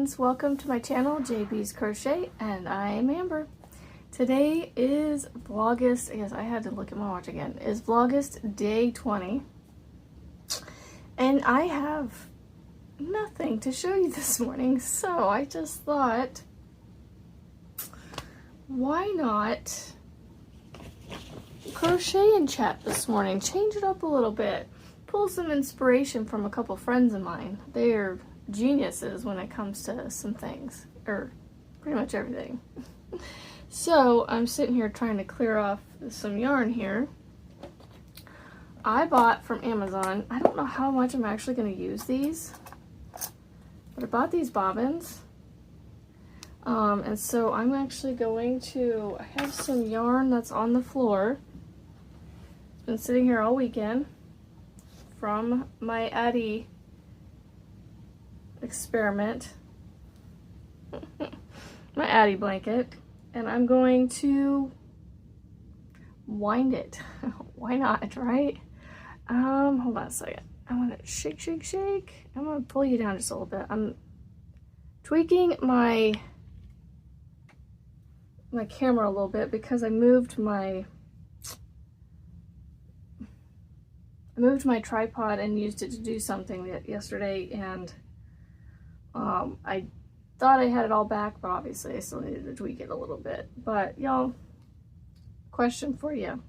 friends, welcome to my channel, JB's Crochet, and I'm Amber. Today is Vlogust, yes, I had to look at my watch again, is Vlogust day 20, and I have nothing to show you this morning, so I just thought, why not crochet and chat this morning, change it up a little bit, pull some inspiration from a couple friends of mine. They're geniuses when it comes to some things, or pretty much everything. So I'm sitting here trying to clear off some yarn here. I bought from Amazon, I don't know how much I'm actually going to use these, but I bought these bobbins. And so I'm actually going to, I have some yarn that's on the floor. It's been sitting here all weekend from my Addie experiment, my Addie blanket, and I'm going to wind it. Why not, right? Hold on a second. I want to shake, shake, shake. I'm going to pull you down just a little bit. I'm tweaking my camera a little bit because I moved my tripod and used it to do something yesterday, and I thought I had it all back, but obviously I still needed to tweak it a little bit. But y'all, question for you.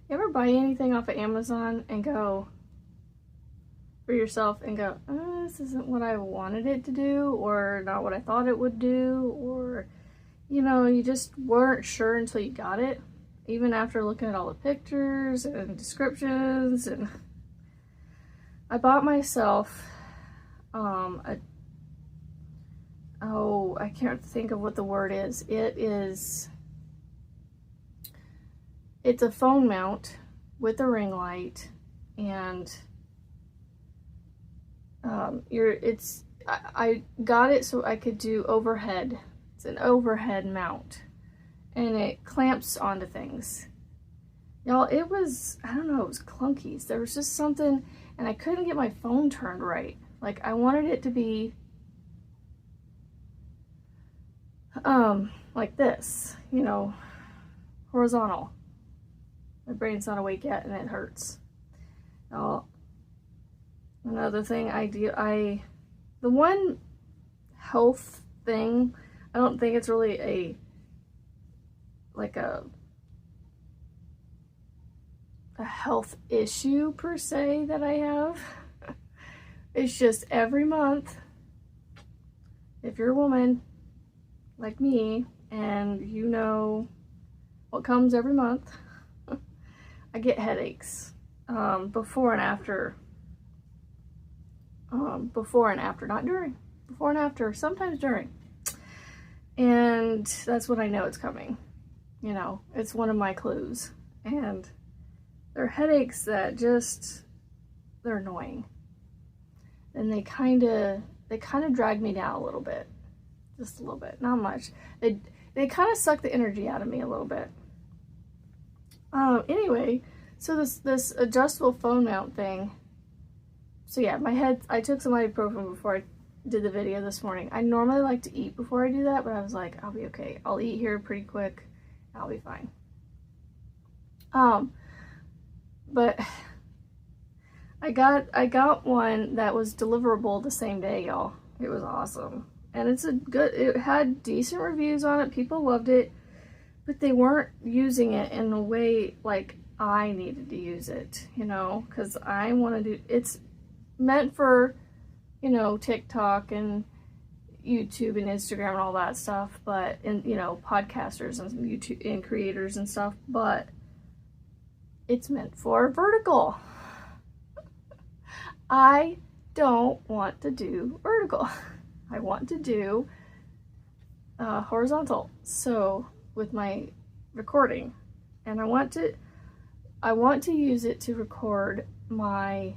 You ever buy anything off of Amazon and go for yourself and go, oh, this isn't what I wanted it to do, or not what I thought it would do, or, you know, you just weren't sure until you got it, even after looking at all the pictures and descriptions? And I bought myself I can't think of what the word is. It's a phone mount with a ring light, and I got it so I could do overhead. It's an overhead mount, and it clamps onto things. Y'all, it was, I don't know, it was clunky. There was just something, and I couldn't get my phone turned right. Like, I wanted it to be like this, you know, horizontal. My brain's not awake yet and it hurts. Now, another thing the one health thing, I don't think it's really a health issue per se that I have. It's just every month, if you're a woman like me and you know what comes every month, I get headaches before and after. Not during. Before and after, sometimes during. And that's when I know it's coming. You know, it's one of my clues. And they're headaches that just, they're annoying. And they kind of drag me down a little bit. Just a little bit, not much. They kind of suck the energy out of me a little bit. Anyway, so this adjustable phone mount thing. So yeah, I took some ibuprofen before I did the video this morning. I normally like to eat before I do that, but I was like, I'll be okay. I'll eat here pretty quick. I'll be fine. But I got one that was deliverable the same day, y'all. It was awesome. And it had decent reviews on it. People loved it, but they weren't using it in a way like I needed to use it, you know, because I want to it's meant for, you know, TikTok and YouTube and Instagram and all that stuff, but, and, you know, podcasters and YouTube and creators and stuff, but it's meant for vertical. I don't want to do vertical. I want to do horizontal. So with my recording, and I want to use it to record my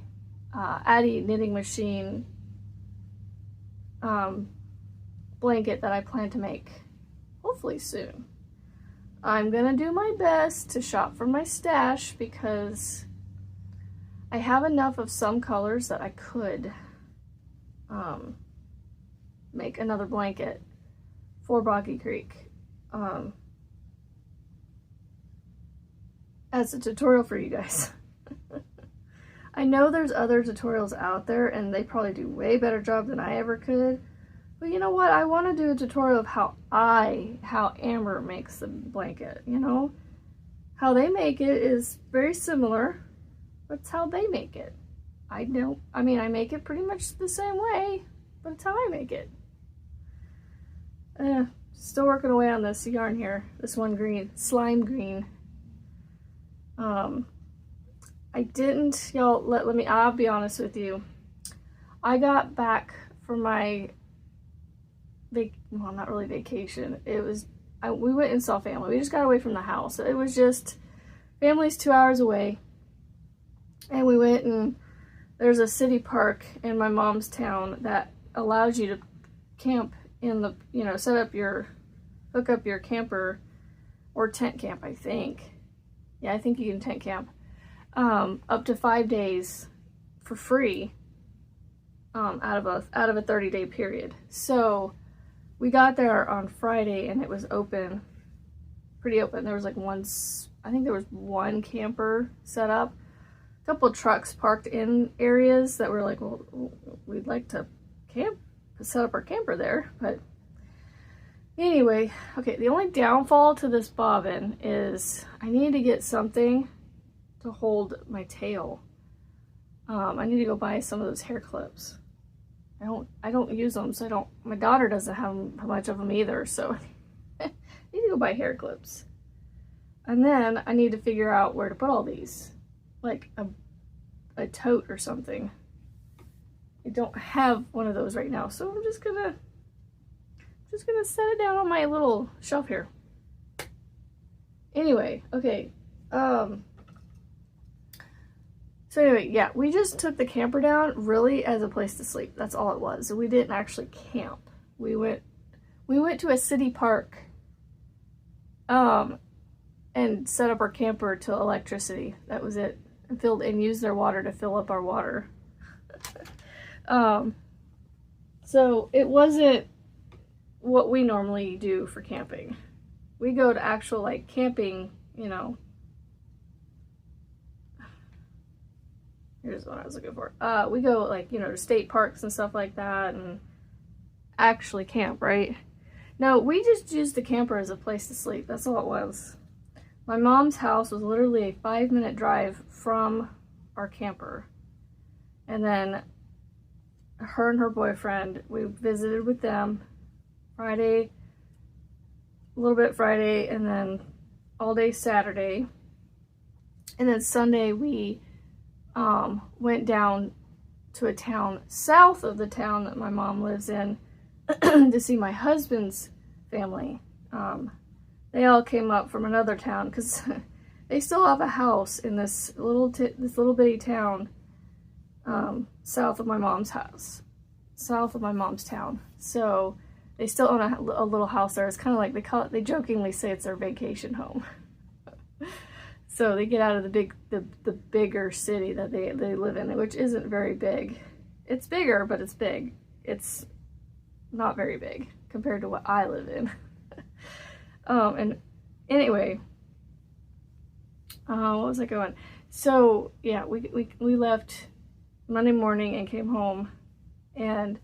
Addie knitting machine blanket that I plan to make hopefully soon. I'm gonna do my best to shop for my stash because I have enough of some colors that I could make another blanket for Boggy Creek as a tutorial for you guys. I know there's other tutorials out there and they probably do way better job than I ever could. But you know what? I want to do a tutorial of how Amber makes the blanket, you know? How they make it is very similar. That's how they make it. I make it pretty much the same way, but it's how I make it. Still working away on this yarn here. This one green, slime green. I'll be honest with you. I got back from my not really vacation. We went and saw family. We just got away from the house. It was just, family's 2 hours away. And we went, and there's a city park in my mom's town that allows you to camp in the, hook up your camper or tent camp, I think. Yeah, I think you can tent camp. Up to 5 days for free out of a 30-day period. So we got there on Friday and it was open, pretty open. There was like one camper set up, a couple of trucks parked in areas that were like, well, we'd like to set up our camper there. But anyway, okay, the only downfall to this bobbin is I need to get something to hold my tail. I need to go buy some of those hair clips. I don't use them, so my daughter doesn't have much of them either, so I need to go buy hair clips. And then I need to figure out where to put all these, like a tote or something. I don't have one of those right now, so I'm just gonna set it down on my little shelf here. Anyway, okay. So anyway, yeah, we just took the camper down really as a place to sleep. That's all it was. We didn't actually camp. We went to a city park and set up our camper to electricity. That was it. And used their water to fill up our water. So it wasn't what we normally do for camping. We go to actual like camping, here's what I was looking for. We go like, to state parks and stuff like that and actually camp, right? No, we just used the camper as a place to sleep. That's all it was. My mom's house was literally a 5-minute drive from our camper. And then her and her boyfriend, we visited with them Friday, a little bit Friday, and then all day Saturday. And then Sunday we went down to a town south of the town that my mom lives in to see my husband's family. They all came up from another town because they still have a house in this little bitty town south of my mom's town. So they still own a little house there. It's kind of like they jokingly say it's their vacation home. So they get out of the bigger city that they live in, which isn't very big. It's bigger, but it's big. It's not very big compared to what I live in. And anyway, what was I going? So yeah, we left Monday morning and came home, and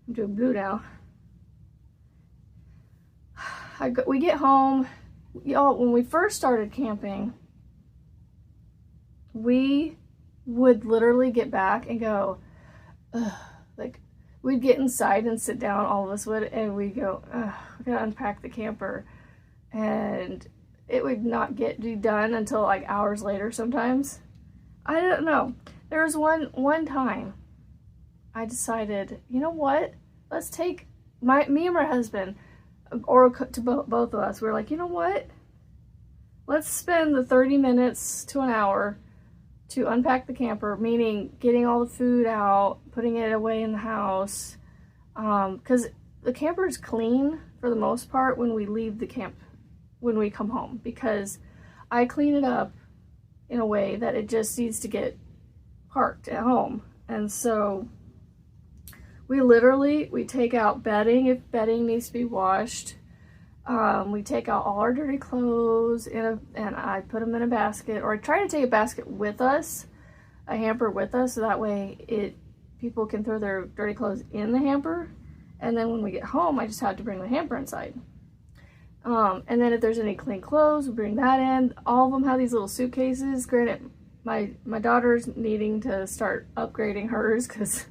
I'm doing blue now. We get home, y'all. When we first started camping, we would literally get back and go, ugh, like we'd get inside and sit down, all of us would, and we'd go, ugh, we gotta unpack the camper, and it would not get done until like hours later sometimes. I don't know. There was one time I decided, you know what? Let's take me and my husband, or to both of us. We were like, you know what? Let's spend the 30 minutes to an hour to unpack the camper, meaning getting all the food out, putting it away in the house, because the camper is clean for the most part when we leave the camp, when we come home, because I clean it up in a way that it just needs to get parked at home. And so we take out bedding if bedding needs to be washed. We take out all our dirty clothes and I put them in a basket, or I try to take a basket with us, a hamper with us, so that way people can throw their dirty clothes in the hamper, and then when we get home I just have to bring the hamper inside. And then if there's any clean clothes, we bring that in. All of them have these little suitcases. Granted, my daughter's needing to start upgrading hers because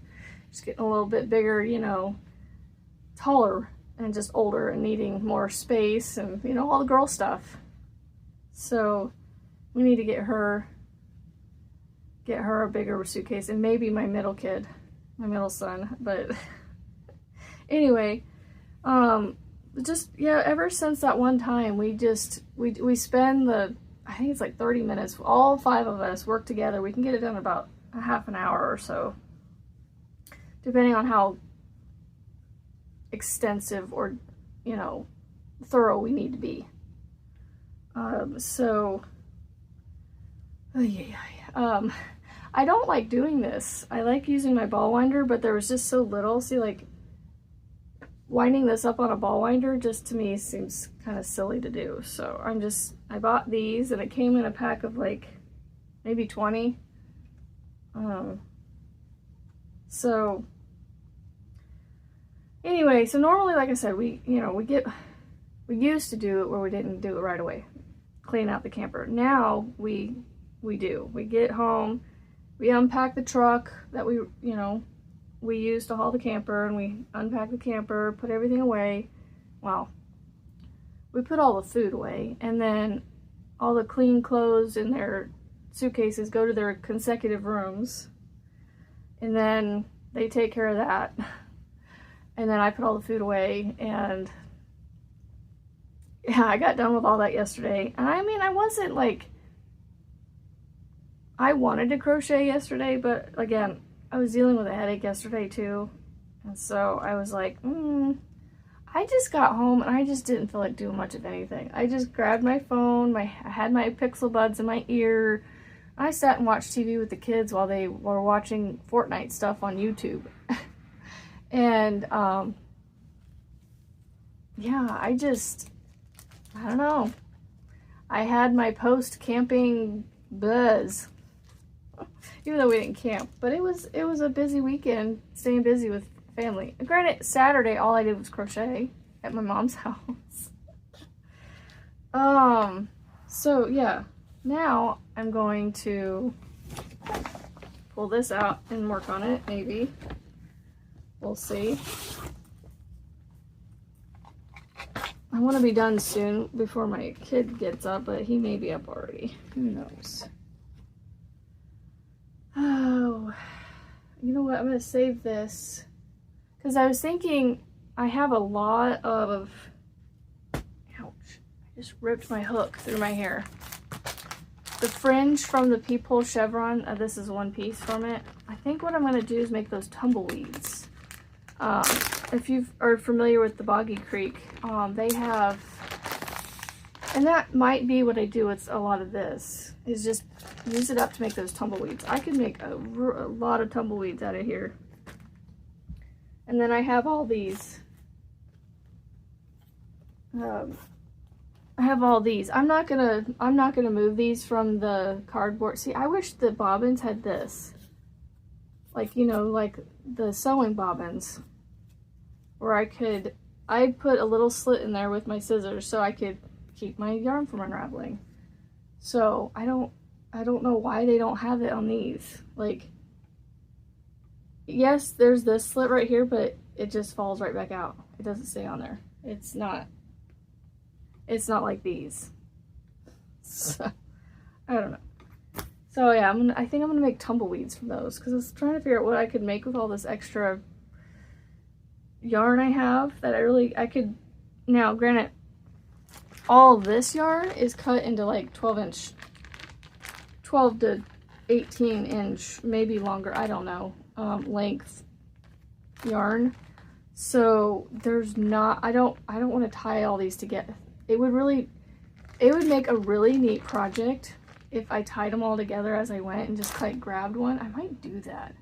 she's getting a little bit bigger, you know, taller and just older and needing more space and, you know, all the girl stuff. So we need to get her a bigger suitcase, and maybe my middle son. But anyway, just, yeah, ever since that one time, we spend I think it's like 30 minutes, all 5 of us work together. We can get it done in about a half an hour or so, depending on how extensive or, you know, thorough we need to be. I don't like doing this. I like using my ball winder, but there was just so little. See, like, winding this up on a ball winder just to me seems kind of silly to do. So I bought these, and it came in a pack of like maybe 20. So anyway, so normally, like I said, we used to do it where we didn't do it right away, clean out the camper. Now we do. We get home, we unpack the truck that we use to haul the camper, and we unpack the camper, put everything away. Well, we put all the food away, and then all the clean clothes in their suitcases go to their consecutive rooms, and then they take care of that. And then I put all the food away, and yeah, I got done with all that yesterday. And I mean, I wasn't like, I wanted to crochet yesterday, but again, I was dealing with a headache yesterday too, and so I was like, I just got home and I just didn't feel like doing much of anything. I just grabbed my phone, I had my Pixel Buds in my ear. I sat and watched TV with the kids while they were watching Fortnite stuff on YouTube. And yeah, I don't know. I had my post-camping buzz. Even though we didn't camp, but it was a busy weekend, staying busy with family. Granted, Saturday all I did was crochet at my mom's house. So yeah, now I'm going to pull this out and work on it. Maybe we'll see. I want to be done soon before my kid gets up, but he may be up already. Who knows? Oh, you know what? I'm going to save this because I was thinking I have a lot of, ouch, I just ripped my hook through my hair. The fringe from the peephole chevron, this is one piece from it. I think what I'm going to do is make those tumbleweeds. If you are familiar with the Boggy Creek, they have, and that might be what I do with a lot of this, is just use it up to make those tumbleweeds. I could make a lot of tumbleweeds out of here. And then I have all these. I have all these. I'm not gonna move these from the cardboard. See, I wish the bobbins had this. Like, you know, like the sewing bobbins. Where I put a little slit in there with my scissors so I could keep my yarn from unraveling. So I don't know why they don't have it on these. Like, yes, there's this slit right here, but it just falls right back out. It doesn't stay on there. It's not like these. So, I don't know. So yeah, I think I'm gonna make tumbleweeds from those, because I was trying to figure out what I could make with all this extra yarn I have that I could. Now, granted, all this yarn is cut into like 12 to 18 inch, maybe longer, I don't know, length yarn. So there's not, I don't want to tie all these together. It would make a really neat project if I tied them all together as I went and just like grabbed one. I might do that.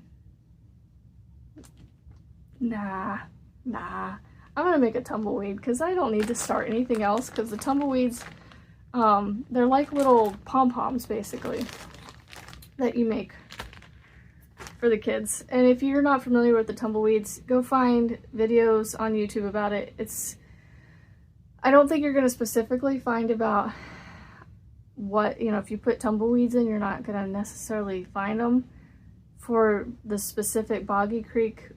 Nah. I'm gonna make a tumbleweed because I don't need to start anything else, because the tumbleweeds, they're like little pom-poms basically that you make for the kids. And if you're not familiar with the tumbleweeds, go find videos on YouTube about it. I don't think you're going to specifically find about what, you know, if you put tumbleweeds in, you're not going to necessarily find them for the specific Boggy Creek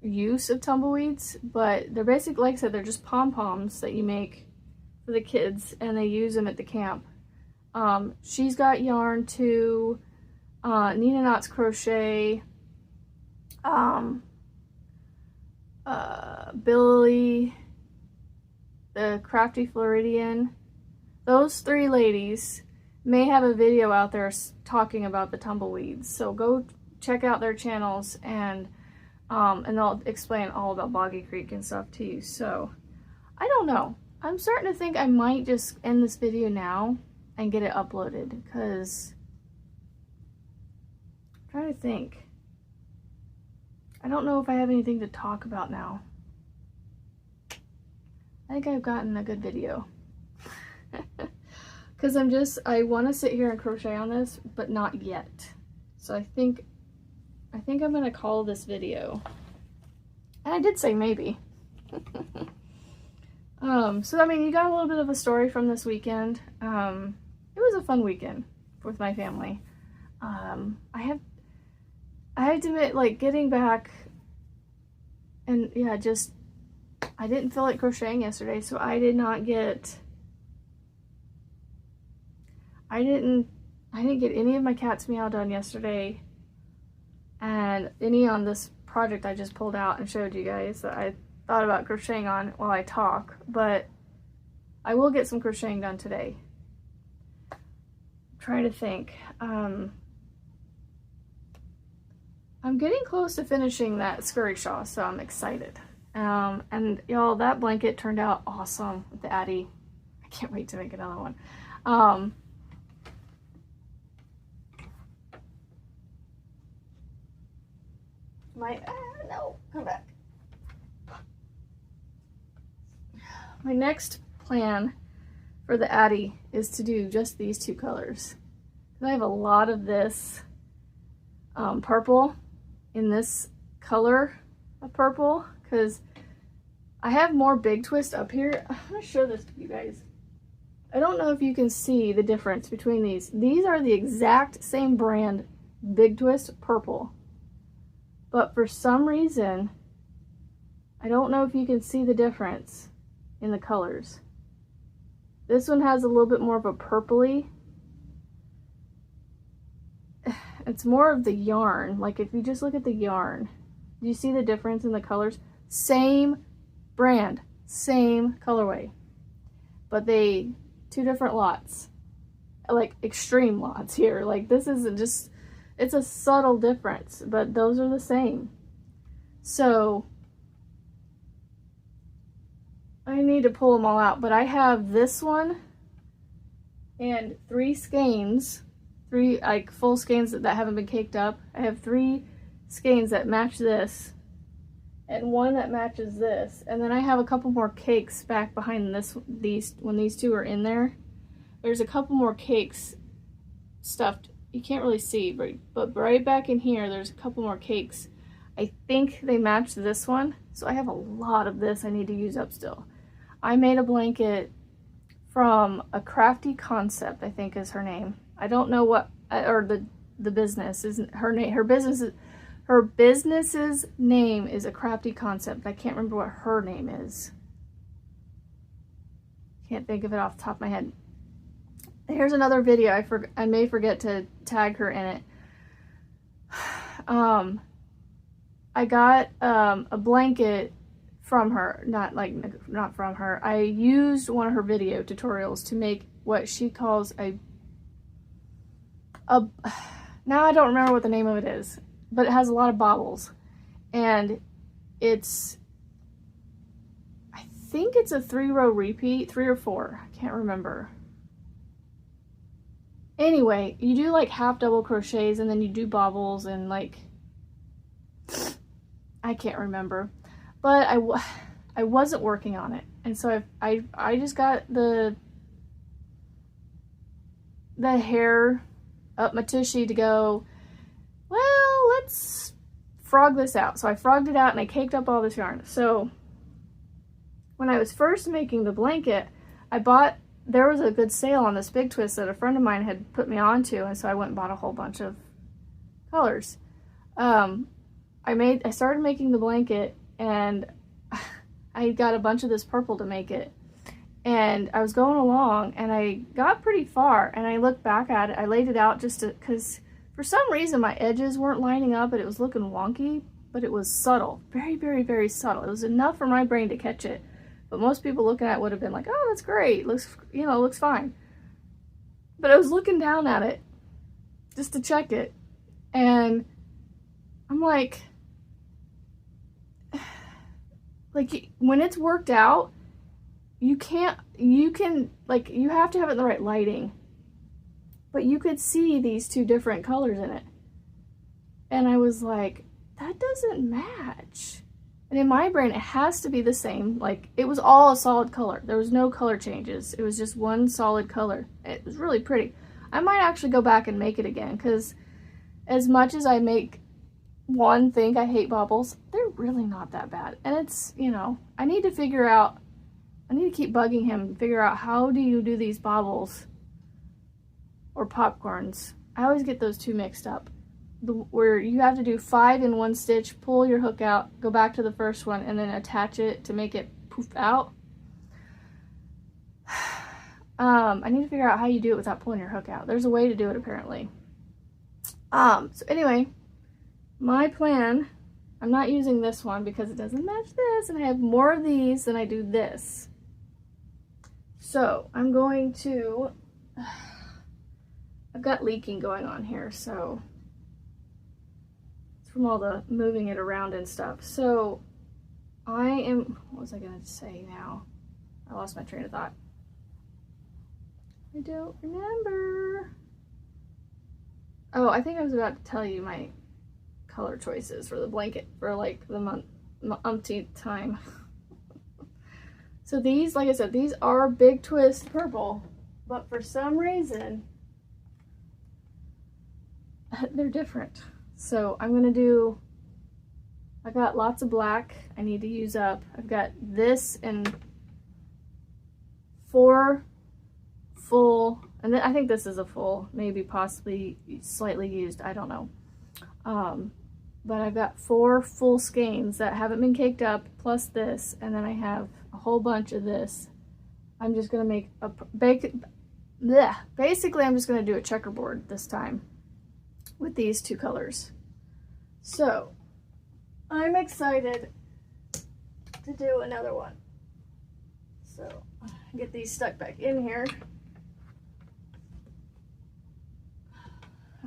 use of tumbleweeds, but they're basically, like I said, they're just pom-poms that you make for the kids, and they use them at the camp. She's got yarn too. Nina Knots Crochet, Billy, the Crafty Floridian. Those three ladies may have a video out there talking about the tumbleweeds, so go check out their channels, and they'll explain all about Boggy Creek and stuff to you. So I don't know, I'm starting to think I might just end this video now and get it uploaded, because I'm trying to think. I don't know if I have anything to talk about now. I think I've gotten a good video. Because I want to sit here and crochet on this, but not yet. So I think I'm going to call this video. And I did say maybe. So I mean, you got a little bit of a story from this weekend. It was a fun weekend with my family. I have to admit, like, getting back, and yeah, just, I didn't feel like crocheting yesterday, so I didn't get any of my cat's meow done yesterday, and any on this project I just pulled out and showed you guys that I thought about crocheting on while I talk, but I will get some crocheting done today. I'm trying to think. I'm getting close to finishing that scurry shawl, so I'm excited. And y'all, that blanket turned out awesome with the Addie. I can't wait to make another one. No, come back. My next plan for the Addie is to do just these two colors. I have a lot of this purple in this color of purple, because I have more big twist up here. I'm going to show this to you guys. I don't know if you can see the difference between these. These are the exact same brand Big Twist purple, but for some reason, I don't know if you can see the difference in the colors. This one has a little bit more of a purpley. It's more of the yarn. Like, if you just look at the yarn, do you see the difference in the colors? Same brand, same colorway, but two different lots, like extreme lots here. Like, this isn't just, it's a subtle difference, but those are the same. So I need to pull them all out, but I have this one and 3 skeins, 3 like full skeins that haven't been caked up. I have 3 skeins that match this and 1 that matches this, and then I have a couple more cakes back behind these when these 2 are in there. There's a couple more cakes stuffed. You can't really see, but right back in here there's a couple more cakes. I think they match this one, so I have a lot of this I need to use up still. I made a blanket from a Crafty Concept, I think is her name. I don't know what, or the business isn't her name. Her business's name is a Crafty Concept. I can't remember what her name is. Can't think of it off the top of my head. Here's another video. I may forget to tag her in it. I got a blanket from her, not from her. I used one of her video tutorials to make what she calls now I don't remember what the name of it is, but it has a lot of bobbles, and I think it's a 3-row repeat, 3 or 4, I can't remember. Anyway, you do like half double crochets, and then you do bobbles, and like, I can't remember, but I wasn't working on it. And so I just got the hair up my tushy to go, well, let's frog this out. So I frogged it out and I caked up all this yarn. So when I was first making the blanket, there was a good sale on this big twist that a friend of mine had put me onto, and so I went and bought a whole bunch of colors. I started making the blanket, and I got a bunch of this purple to make it. And I was going along, and I got pretty far, and I looked back at it. I laid it out just because for some reason my edges weren't lining up, and it was looking wonky, but it was subtle. Very, very, very subtle. It was enough for my brain to catch it. But most people looking at it would have been like, oh, that's great. Looks, looks fine. But I was looking down at it just to check it. And I'm like, when it's worked out, you have to have it in the right lighting. But you could see these two different colors in it. And I was like, that doesn't match. And in my brain, it has to be the same. Like, it was all a solid color. There was no color changes. It was just one solid color. It was really pretty. I might actually go back and make it again, because as much as I make one think I hate baubles, they're really not that bad. And it's, I need to keep bugging him and figure out, how do you do these baubles or popcorns? I always get those two mixed up. Where you have to do 5 in one stitch, pull your hook out, go back to the first one, and then attach it to make it poof out. I need to figure out how you do it without pulling your hook out. There's a way to do it, apparently. So anyway, my plan, I'm not using this one because it doesn't match this, and I have more of these than I do this. So I'm going to, I've got leaking going on here, so from all the moving it around and stuff. So what was I gonna say now? I lost my train of thought. I don't remember. Oh, I think I was about to tell you my color choices for the blanket for like the umpteenth time. So these, like I said, these are big twist purple, but for some reason they're different. So I'm gonna do, I got lots of black I need to use up. I've got this and 4 full, and then I think this is a full, maybe possibly slightly used, I don't know. But I've got 4 full skeins that haven't been caked up, plus this, and then I have a whole bunch of this. I'm just gonna make a basically I'm just gonna do a checkerboard this time with these 2 colors. So I'm excited to do another one. So get these stuck back in here.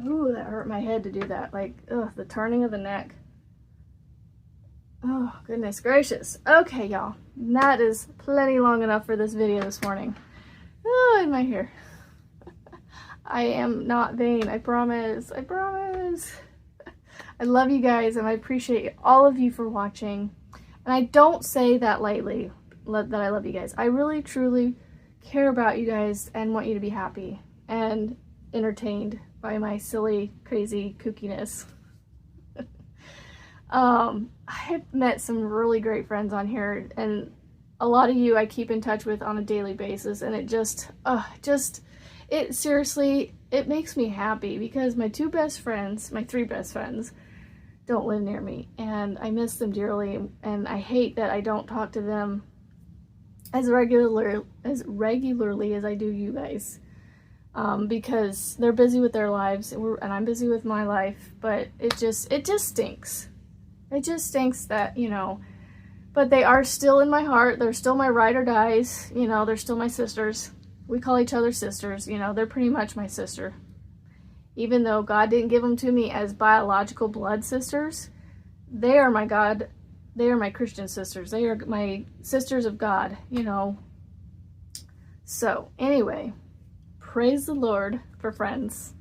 Ooh, that hurt my head to do that. Like, ugh, the turning of the neck. Oh, goodness gracious. Okay, y'all. That is plenty long enough for this video this morning. Oh, and my hair. I am not vain, I promise. I promise. I love you guys, and I appreciate all of you for watching. And I don't say that lightly, that I love you guys. I really, truly care about you guys and want you to be happy and entertained by my silly, crazy kookiness. I have met some really great friends on here, and a lot of you I keep in touch with on a daily basis, and it seriously, it makes me happy, because my 3 best friends don't live near me, and I miss them dearly, and I hate that I don't talk to them as regularly as I do you guys, because they're busy with their lives, and I'm busy with my life. But it just stinks. It just stinks that, but they are still in my heart. They're still my ride or dies. They're still my sisters. We call each other sisters. They're pretty much my sister. Even though God didn't give them to me as biological blood sisters, they are my God. They are my Christian sisters. They are my sisters of God, So, anyway, praise the Lord for friends.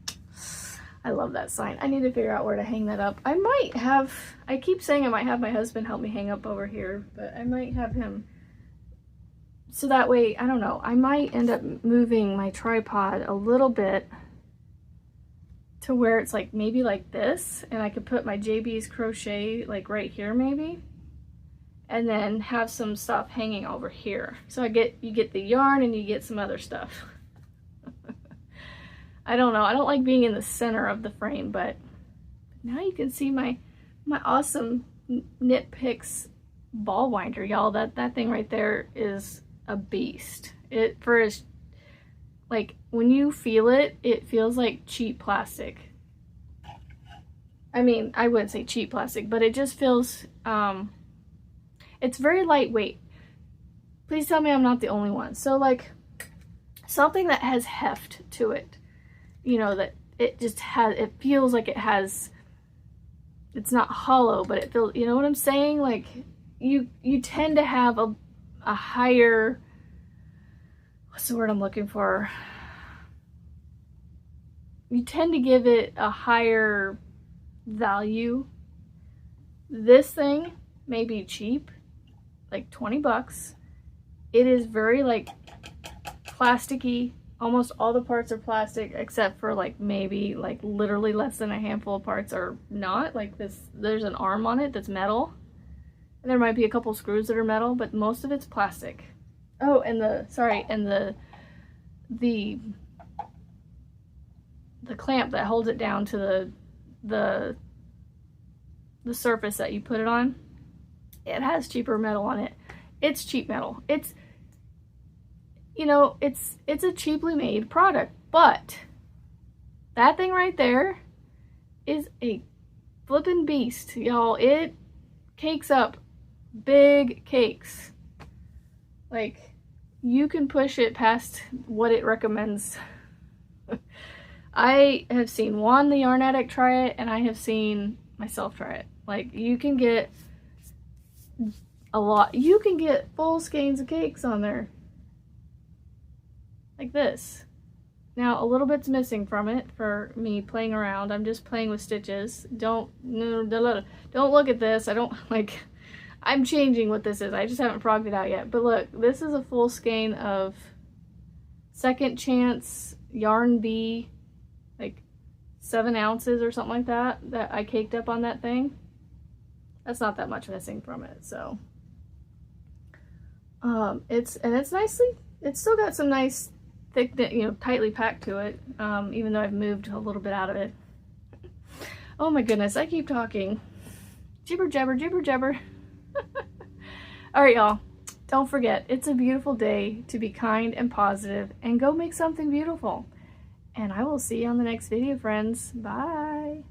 I love that sign. I need to figure out where to hang that up. I keep saying I might have my husband help me hang up over here, but I might have him, so that way, I don't know, I might end up moving my tripod a little bit to where it's like maybe like this, and I could put my JB's crochet like right here maybe, and then have some stuff hanging over here. So you get the yarn and you get some other stuff. I don't know. I don't like being in the center of the frame, but now you can see my awesome Knit Picks ball winder, y'all. That thing right there is a beast. Like when you feel it, it feels like cheap plastic. I mean, I wouldn't say cheap plastic, but it just feels, it's very lightweight. Please tell me I'm not the only one. So like something that has heft to it, you know, that it just has, it feels like it has, it's not hollow, but it feels, you know what I'm saying? Like you tend to have a higher, what's the word I'm looking for? You tend to give it a higher value. This thing may be cheap, like 20 bucks. It is very like plasticky. Almost all the parts are plastic except for like maybe like literally less than a handful of parts are not. Like this, there's an arm on it that's metal. And there might be a couple screws that are metal, but most of it's plastic. Oh, and the clamp that holds it down to the surface that you put it on, it has cheaper metal on it. It's cheap metal. It's, you know, it's a cheaply made product, but that thing right there is a flippin' beast, y'all. It cakes up big cakes. Like, you can push it past what it recommends. I have seen Juan the Yarn Addict try it, and I have seen myself try it. Like, you can get a lot. You can get full skeins of cakes on there. Like this. Now, a little bit's missing from it for me playing around. I'm just playing with stitches. Don't look at this. I don't, like, I'm changing what this is. I just haven't frogged it out yet. But look, this is a full skein of Second Chance Yarn Bee, like 7 ounces or something like that I caked up on that thing. That's not that much missing from it, so it's nicely, it's still got some nice thick, you know, tightly packed to it, even though I've moved a little bit out of it. Oh my goodness, I keep talking. Jibber jabber, jibber jabber. All right, y'all, don't forget, it's a beautiful day to be kind and positive and go make something beautiful. And I will see you on the next video, friends. Bye.